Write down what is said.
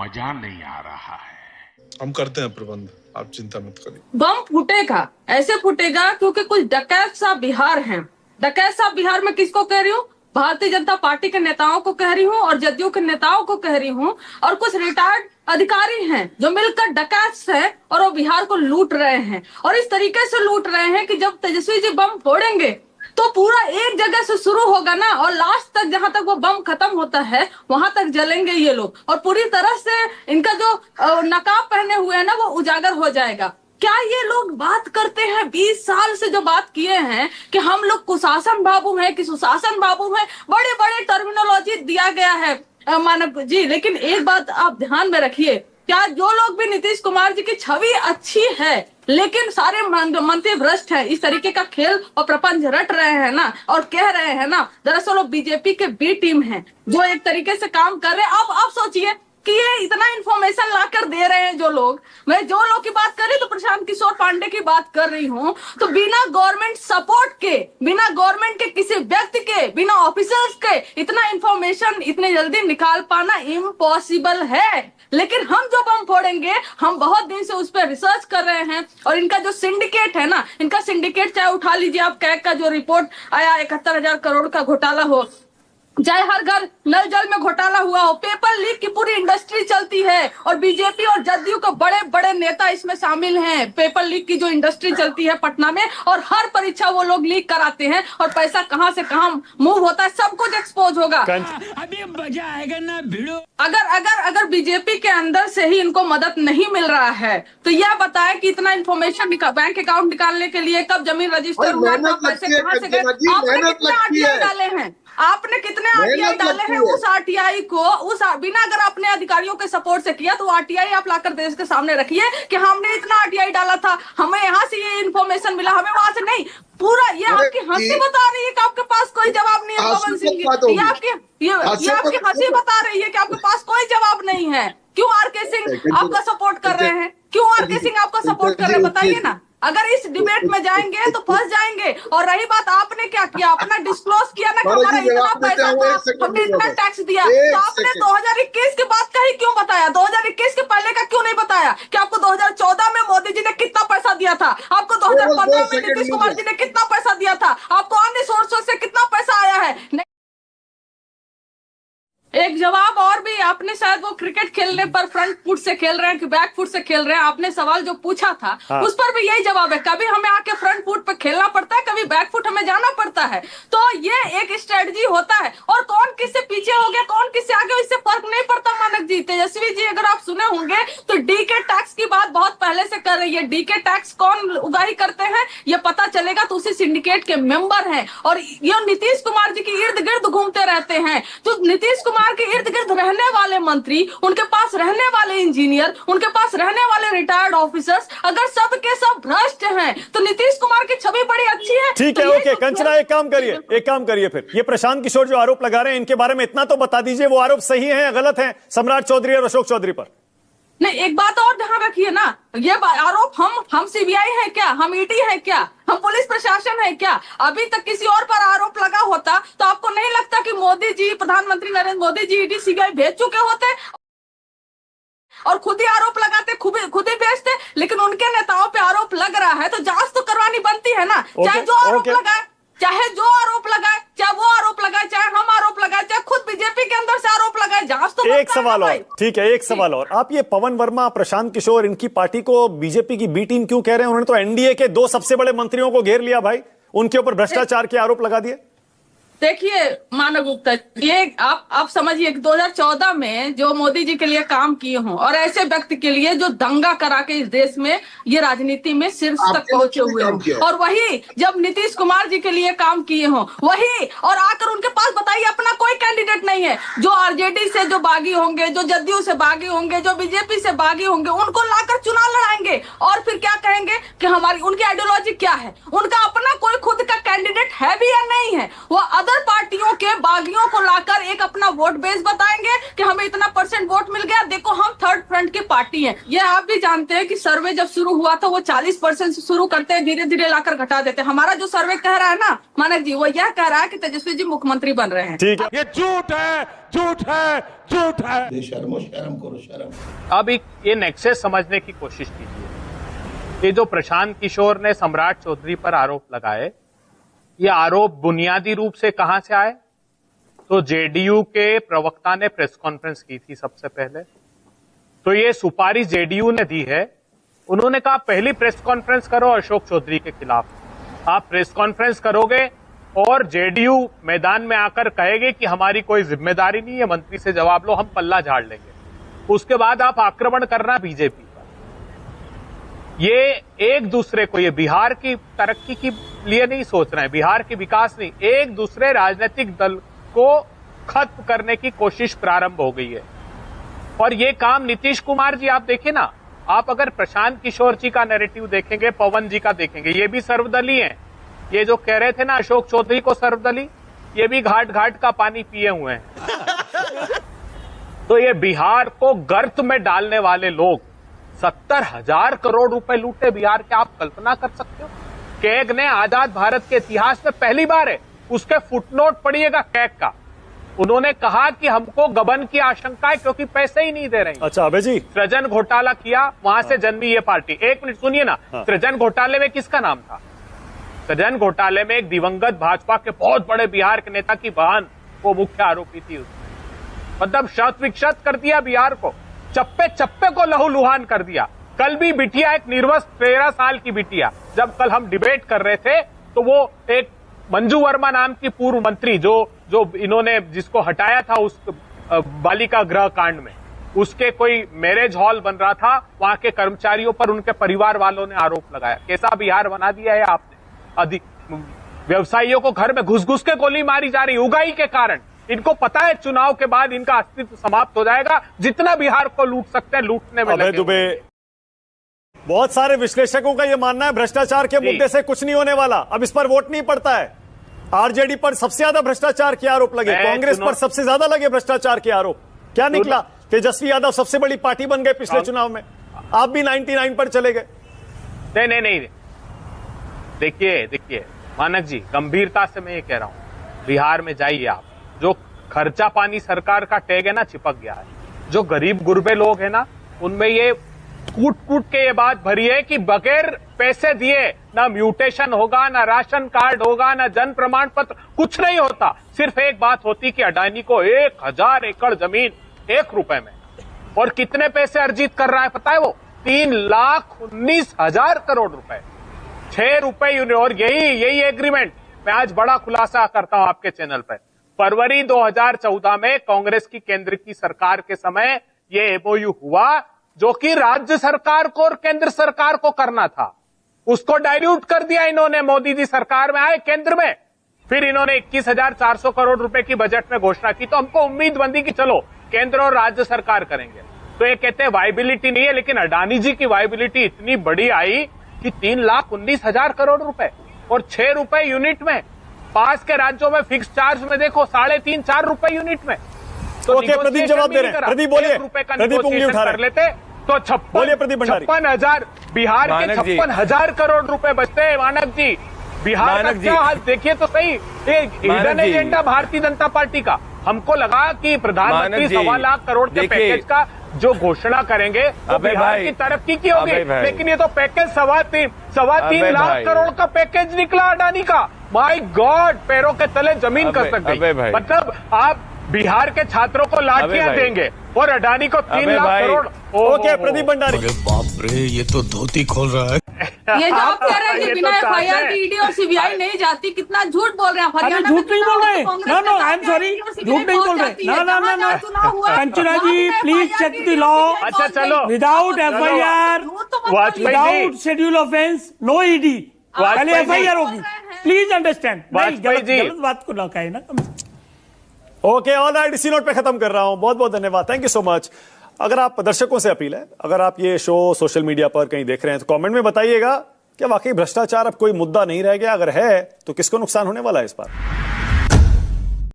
मजा नहीं आ रहा है। हम करते हैं प्रबंध, आप चिंता मत करिए। बम फूटेगा, ऐसे फूटेगा क्योंकि कुछ डकैत सा बिहार है। डकैत सा बिहार में किसको कह रही हूँ? भारतीय जनता पार्टी के नेताओं को कह रही हूँ और जदयू के नेताओं को कह रही हूँ, और कुछ रिटायर्ड अधिकारी हैं जो मिलकर डकैत हैं और वो बिहार को लूट रहे हैं। और इस तरीके से लूट रहे हैं कि जब तेजस्वी जी बम फोड़ेंगे तो पूरा एक जगह से शुरू होगा ना, और लास्ट तक जहां तक वो बम खत्म होता है वहां तक जलेंगे ये लोग, और पूरी तरह से इनका जो नकाब पहने हुए है ना वो उजागर हो जाएगा। क्या ये लोग बात करते हैं 20 साल से जो बात किए हैं कि हम लोग कुशासन बाबू हैं कि सुशासन बाबू हैं, बड़े बड़े टर्मिनोलॉजी दिया गया है मानव जी। लेकिन एक बात आप ध्यान में रखिए, क्या जो लोग भी नीतीश कुमार जी की छवि अच्छी है लेकिन सारे मंत्री भ्रष्ट हैं, इस तरीके का खेल और प्रपंच रट रहे हैं ना और कह रहे हैं ना, दरअसल वो बीजेपी के बी टीम है जो एक तरीके से काम कर रहे हैं। अब आप सोचिए कि ये इतना इन्फॉर्मेशन लाकर दे रहे हैं जो लोग, मैं जो लोग की बात कर रही तो प्रशांत किशोर पांडे की बात कर रही हूँ, तो बिना गवर्नमेंट सपोर्ट के, बिना गवर्नमेंट के किसी व्यक्ति के, बिना ऑफिसर्स के इतना इन्फॉर्मेशन इतने जल्दी निकाल पाना इम्पॉसिबल है। लेकिन हम जो बम फोड़ेंगे, हम बहुत दिन से उस पर रिसर्च कर रहे हैं, और इनका जो सिंडिकेट है ना, इनका सिंडिकेट चाहे उठा लीजिए आप, कैग का जो रिपोर्ट आया 71,000 करोड़ का घोटाला हो, चाहे हर घर नल जल में घोटाला हुआ हो, पेपर लीक की पूरी इंडस्ट्री चलती है और बीजेपी और जदयू के बड़े बड़े नेता इसमें शामिल हैं। पेपर लीक की जो इंडस्ट्री चलती है पटना में, और हर परीक्षा वो लोग लीक कराते हैं और पैसा कहां से कहां मूव होता है, सब कुछ एक्सपोज होगा। अभी मजा आएगा ना भिड़ो। अगर बीजेपी के अंदर से ही इनको मदद नहीं मिल रहा है तो यह बताएं कि इतना इन्फॉर्मेशन बैंक अकाउंट निकालने के लिए कब जमीन रजिस्टर हुआ, कब पैसे कहां से गए, आपने कितने आरटीआई डाले हैं, आपने कितने आरटीआई डाले हैं? उस आरटीआई को बिना अगर आपने अधिकारियों के सपोर्ट से किया तो आरटीआई आप लाकर देश के सामने रखिए कि हमने इतना आरटीआई डाला था, हमें यहाँ से ये इन्फॉर्मेशन मिला, हमें वहां से नहीं। पूरा ये आपकी हंसी बता रही है कि आपके पास कोई जवाब नहीं है पवन सिंह जी, ये आपकी हंसी बता रही है कि आपके पास कोई जवाब नहीं है। क्यों आरके सिंह आपका सपोर्ट कर रहे हैं? क्यों आरके सिंह आपका सपोर्ट कर रहे हैं, बताइए ना। अगर इस डिबेट में जाएंगे तो फंस जाएंगे। और रही बात, आपने क्या किया, अपना डिस्क्लोज किया ना कि हमारा इतना पैसा था, हमने इतना टैक्स दिया, तो आपने 2021 की बात कही क्यों बताया? 2021 के पहले का क्यों नहीं बताया कि आपको 2014 में मोदी जी ने कितना पैसा दिया था, आपको 2015 में नीतीश कुमार जी ने कितना पैसा दिया था, आपको अन्य सोर्सों से कितना पैसा आया है? एक जवाब और भी, आपने शायद वो क्रिकेट खेलने पर फ्रंट फुट से खेल रहे हैं कि बैक फुट से खेल रहे हैं, आपने सवाल जो पूछा था उस पर भी यही जवाब है, कभी हमें आके फ्रंट फुट पे खेलना पड़ता है, कभी बैक फुट हमें जाना पड़ता है। तो ये एक स्ट्रेटजी होता है, और कौन किससे पीछे हो गया, कौन किससे आगे, इससे फर्क नहीं पड़ता। मानक जी, तेजस्वी जी अगर आप सुने होंगे तो डीके टैक्स की बात बहुत पहले से कर रही है। डीके टैक्स कौन उगाही करते हैं ये पता चलेगा तो उसी सिंडिकेट के मेंबर हैं, और ये नीतीश कुमार जी के इर्द गिर्द घूमते रहते हैं। तो नीतीश कुमार के इर्द गिर्द रहने वाले मंत्री, उनके पास रहने वाले इंजीनियर, उनके पास रहने वाले रिटायर्ड ऑफिसर्स, अगर सब के सब भ्रष्ट हैं तो नीतीश कुमार की छवि बड़ी अच्छी है। ठीक है, ओके कंचना, एक काम करिए फिर, ये प्रशांत किशोर जो आरोप लगा रहे हैं इनके बारे में इतना तो बता दीजिए, वो आरोप सही है या गलत है सम्राट चौधरी और अशोक चौधरी पर? नहीं, एक बात और ध्यान रखिए ना, ये आरोप हम सीबीआई है क्या, हम ईडी है क्या, हम पुलिस प्रशासन है क्या? अभी तक किसी और पर आरोप लगा होता तो आपको नहीं लगता कि मोदी जी, प्रधानमंत्री नरेंद्र मोदी जी ईडी सीबीआई भेज चुके होते और खुद ही आरोप लगाते, खुद ही भेजते? लेकिन उनके नेताओं पे आरोप लग रहा है तो जांच तो करवानी बनती है ना। चाहे जो आरोप लगाए, चाहे जो आरोप लगाए, चाहे वो आरोप लगाए, चाहे हम आरोप लगाए, चाहे खुद बीजेपी के अंदर से आरोप लगाए, जांच तो एक सवाल और, ठीक है, एक सवाल और, आप ये पवन वर्मा, प्रशांत किशोर, इनकी पार्टी को बीजेपी की बी टीम क्यों कह रहे हैं? उन्होंने तो एनडीए के 2 सबसे बड़े मंत्रियों को घेर लिया भाई, उनके ऊपर भ्रष्टाचार के आरोप लगा दिए। देखिए मानव गुप्ता, ये आप समझिए 2014 में जो मोदी जी के लिए काम किए हों, और ऐसे व्यक्ति के लिए जो दंगा करा के इस देश में ये राजनीति में शीर्ष तक पहुंचे हुए हों, और वही जब नीतीश कुमार जी के लिए काम किए हों, वही और आकर उनके पास बताइए अपना कोई कैंडिडेट नहीं है, जो आरजेडी से जो बागी होंगे, जो जदयू से बागी होंगे, जो बीजेपी से बागी होंगे, उनको लाकर चुनाव लड़ाएंगे और फिर क्या कहेंगे कि हमारी, उनकी आइडियोलॉजी क्या है, उनका अपना कोई खुद का कैंडिडेट है भी या नहीं है, वो पार्टियों के बागियों को लाकर एक अपना वोट बेस बताएंगे कि हमें इतना % वोट मिल गया, देखो हम थर्ड की पार्टी है। ये आप भी जानते हैं कि सर्वे जब शुरू हुआ था वो 40% से शुरू करते हैं, धीरे धीरे लाकर घटा देते हैं। हमारा जो सर्वे कह रहा है ना मानक जी, वो यह कह रहा है कि तेजस्वी जी मुख्यमंत्री बन रहे हैं। ठीक है, ये झूठ है, झूठ है, झूठ है। बेशर्मो, शर्म करो, शर्म। अब ये नेक्सस समझने की कोशिश कीजिए। ये जो प्रशांत किशोर ने सम्राट चौधरी पर आरोप लगाए, ये आरोप बुनियादी रूप से कहां से आए? तो जेडीयू के प्रवक्ता ने प्रेस कॉन्फ्रेंस की थी सबसे पहले, तो ये सुपारी जेडीयू ने दी है। उन्होंने कहा पहली प्रेस कॉन्फ्रेंस करो अशोक चौधरी के खिलाफ। आप प्रेस कॉन्फ्रेंस करोगे और जेडीयू मैदान में आकर कहेगे कि हमारी कोई जिम्मेदारी नहीं है, मंत्री से जवाब लो, हम पल्ला झाड़ लेंगे। उसके बाद आप आक्रमण करना बीजेपी पर। ये एक दूसरे को, ये बिहार की तरक्की के लिए नहीं सोच रहे हैं, बिहार के विकास नहीं, एक दूसरे राजनीतिक दल को खत्म करने की कोशिश प्रारंभ हो गई है। और ये काम नीतीश कुमार जी, आप देखिए ना, आप अगर प्रशांत किशोर जी का नैरेटिव देखेंगे, पवन जी का देखेंगे, ये भी सर्वदलीय हैं। ये जो कह रहे थे ना अशोक चौधरी को सर्वदलीय, ये भी घाट घाट का पानी पिए हुए हैं। तो ये बिहार को गर्त में डालने वाले लोग 70,000 करोड़ रुपए लूटे बिहार के, आप कल्पना कर सकते हो? कैग ने आजाद भारत के इतिहास में पहली बार है, उसके फुटनोट पढ़िएगा कैग का, उन्होंने कहा कि हमको गबन की आशंका है क्योंकि पैसे ही नहीं दे रहे। अच्छा अभय जी, सृजन घोटाला किया, वहां से जन्मी ये पार्टी। एक मिनट सुनिए ना, सृजन घोटाले में किसका नाम था? सृजन घोटाले में एक दिवंगत भाजपा के बहुत बड़े बिहार के नेता की बहन वो मुख्य आरोपी थी। उसने मतलब शत विक्षत कर दिया बिहार को, चप्पे चप्पे को लहूलुहान कर दिया। कल भी बिटिया, एक निर्वस्त्र 13 साल की बिटिया, जब कल हम डिबेट कर रहे थे तो वो एक मंजू वर्मा नाम की पूर्व मंत्री जो इन्होंने जिसको हटाया था उस बालिका गृह कांड में, उसके कोई मैरिज हॉल बन रहा था, वहां के कर्मचारियों पर उनके परिवार वालों ने आरोप लगाया। कैसा बिहार बना दिया है आपने? अधिक व्यवसायियों को घर में घुस घुस के गोली मारी जा रही उगाही के कारण। इनको पता है चुनाव के बाद इनका अस्तित्व समाप्त हो जाएगा, जितना बिहार को लूट सकते हैं लूटने में अभय दुबे, बहुत सारे विश्लेषकों का यह मानना है भ्रष्टाचार के मुद्दे से कुछ नहीं होने वाला, अब इस पर वोट नहीं पड़ता है। आरजेडी पर सबसे ज्यादा भ्रष्टाचार के आरोप लगे, कांग्रेस पर सबसे ज्यादा लगे भ्रष्टाचार के आरोप। क्या निकला? तेजस्वी यादव सबसे बड़ी पार्टी बन गए पिछले चुनाव में, आप भी 99 पर चले गए। नहीं, देखिए मानक जी, गंभीरता से मैं ये कह रहा हूं, बिहार में जाइए आप, जो खर्चा पानी सरकार का टैग है ना चिपक गया है। जो गरीब गुरबे लोग हैं ना, उनमें ये कूट कूट के ये बात भरी है कि बगैर पैसे दिए ना म्यूटेशन होगा, ना राशन कार्ड होगा, ना जन प्रमाण पत्र, कुछ नहीं होता। सिर्फ एक बात होती कि अडानी को 1000 एकड़ जमीन 1 रुपए में, और कितने पैसे अर्जित कर रहा है पता है वो? 3,19,000 करोड़ रुपए, 6 रुपए यूनिट। और यही एग्रीमेंट मैं आज बड़ा खुलासा करता हूं आपके चैनल पर। फरवरी 2014 में कांग्रेस की केंद्र की सरकार के समय ये एमओयू हुआ, जो कि राज्य सरकार को और केंद्र सरकार को करना था। उसको डाइल्यूट कर दिया इन्होंने। मोदी जी सरकार में आए केंद्र में, फिर इन्होंने 21,400 करोड़ रुपए की बजट में घोषणा की, तो हमको उम्मीद बंदी की चलो केंद्र और राज्य सरकार करेंगे। तो ये कहते हैं वायबिलिटी नहीं है, लेकिन अडानी जी की वायबिलिटी इतनी बड़ी आई कि 3,19,000 करोड़ रुपए और 6 रुपए यूनिट में। पास के राज्यों में फिक्स चार्ज में देखो 3.5-4 रुपए यूनिट में। तो ओके, प्रदीप जवाब दे रहे हैं। प्रदीप बोलिए, प्रदीप उंगली उठा रहे लेते तो 56,000 बिहार के 56,000 करोड़ रुपए बचते हैं। मानक जी, बिहार का क्या हाल देखिए तो सही। Hidden agenda Bharatiya Janata party का, हमको लगा कि प्रधानमंत्री 1.25 लाख करोड़ के पैकेज का जो घोषणा करेंगे वो बिहार की तरक्की की होगी, लेकिन ये तो पैकेज 3.25 लाख करोड़ का पैकेज निकला अडानी का। माय गॉड, पैरों के तले जमीन खसक गई। मतलब आप बिहार के छात्रों को लाठियां देंगे और अडानी को 3 लाख करोड़। ओके, प्रदीप भंडारी। बाप रे, ये तो धोती खोल रहा है। ये जो आप कह रहे हैं कि बिना एफआईआर की ईडी और सीबीआई नहीं जाती, कितना झूठ बोल रहे हैं। हरियाणा झूठ नहीं बोल रहे, नो आई एम सॉरी, झूठ नहीं बोल रहे। ना Kanchana ji, please check the law. अच्छा चलो, without FIR, without schedule offence, no ED, पहले एफआईआर होगी। प्लीज अंडरस्टैंड, गलत बात को ना कहे ना। ओके, ऑल राइट, इसी नोट पे खत्म कर रहा हूं। बहुत बहुत धन्यवाद, थैंक यू सो मच। अगर आप दर्शकों से अपील है, अगर आप ये शो सोशल मीडिया पर कहीं देख रहे हैं तो कमेंट में बताइएगा कि वाकई भ्रष्टाचार अब कोई मुद्दा नहीं रह गया, अगर है तो किसको नुकसान होने वाला है इस बार।